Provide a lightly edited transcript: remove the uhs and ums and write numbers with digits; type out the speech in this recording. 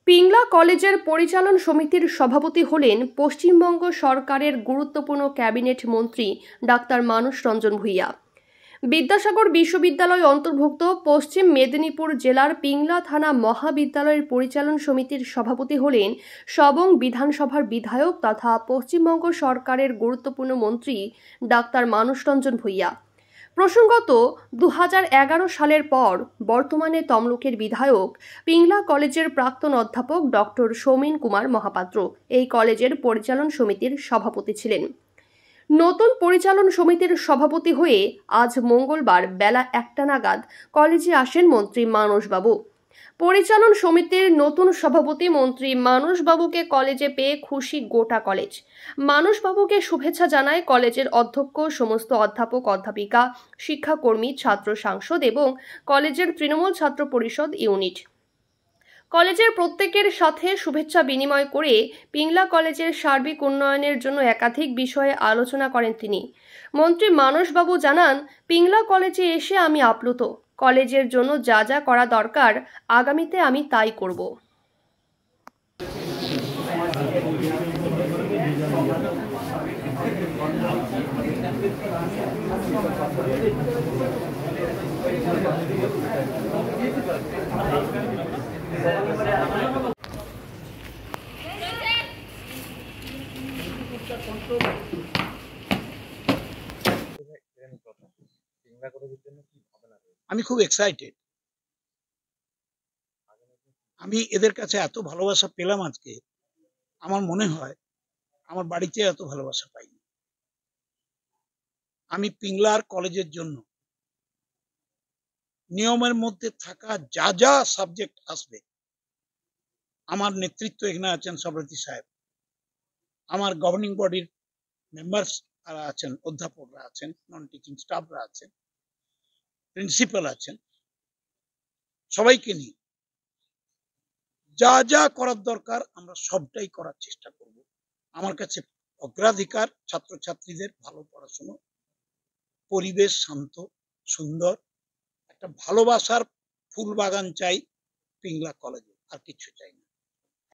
পিংলা কলেজের পরিচালন সমিতির সভাপতি হলেন পশ্চিমবঙ্গ সরকারের গুরুত্বপূর্ণ ক্যাবিনেট মন্ত্রী ডাক্তার মানস রঞ্জন ভূঁইয়া। বিদ্যাসাগর বিশ্ববিদ্যালয় অন্তর্ভুক্ত পশ্চিম মেদিনীপুর জেলার পিংলা থানা মহাবিদ্যালয়ের পরিচালন সমিতির সভাপতি হলেন সবং বিধানসভার বিধায়ক তথা পশ্চিমবঙ্গ সরকারের গুরুত্বপূর্ণ মন্ত্রী ডাক্তার মানস রঞ্জন ভূঁইয়া। প্রসঙ্গত 2011 সালের পর বর্তমানে তমলুকের বিধায়ক পিংলা কলেজের প্রাক্তন অধ্যাপক ডক্টর সৌমেন কুমার মহাপাত্র এই কলেজের পরিচালন সমিতির সভাপতি ছিলেন। নতুন পরিচালন সমিতির সভাপতি হয়ে আজ মঙ্গলবার বেলা 1টা নাগাদ কলেজে আসেন মন্ত্রী মানসবাবু। পরিচালন সমিতির নতুন সভাপতি মন্ত্রী মানসবাবুকে কলেজে পেয়ে খুশি গোটা কলেজ। মানসবাবুকে শুভেচ্ছা জানায় কলেজের অধ্যক্ষ, সমস্ত অধ্যাপক অধ্যাপিকা, শিক্ষাকর্মী, ছাত্র সংসদ এবং কলেজের তৃণমূল ছাত্র পরিষদ ইউনিট। কলেজের প্রত্যেকের সাথে শুভেচ্ছা বিনিময় করে পিংলা কলেজের সার্বিক উন্নয়নের জন্য একাধিক বিষয়ে আলোচনা করেন তিনি। মন্ত্রী মানসবাবু জানান, পিংলা কলেজে এসে আমি আপ্লুত। কলেজের জন্য যা যা করা দরকার আগামীতে আমি তাই করব। আমি খুব এক্সাইটেড। আমি এদের কাছে এত ভালোবাসা পেলাম আজকে, আমার মনে হয় আমার বাড়িতে এত ভালোবাসা পাইনি। আমি পিংলার কলেজের জন্য নিয়মের মধ্যে থাকা যা যা সাবজেক্ট আসবে, আমার নেতৃত্ব এখানে আছেন সভাপতি সাহেব, আমার গভর্নিং বডির মেম্বার্স আছেন, অধ্যাপকরা আছেন, নন টিচিং স্টাফরা আছেন, প্রিন্সিপাল আছেন, সবাইকে নিয়ে যা যা করার দরকার আমরা সবটাই করার চেষ্টা করব। আমার কাছে অগ্রাধিকার ছাত্রছাত্রীদের ভালো পড়াশোনা, পরিবেশ শান্ত সুন্দর, একটা ভালোবাসার ফুল বাগান চাই পিংলা কলেজে, আর কিছু চাই না।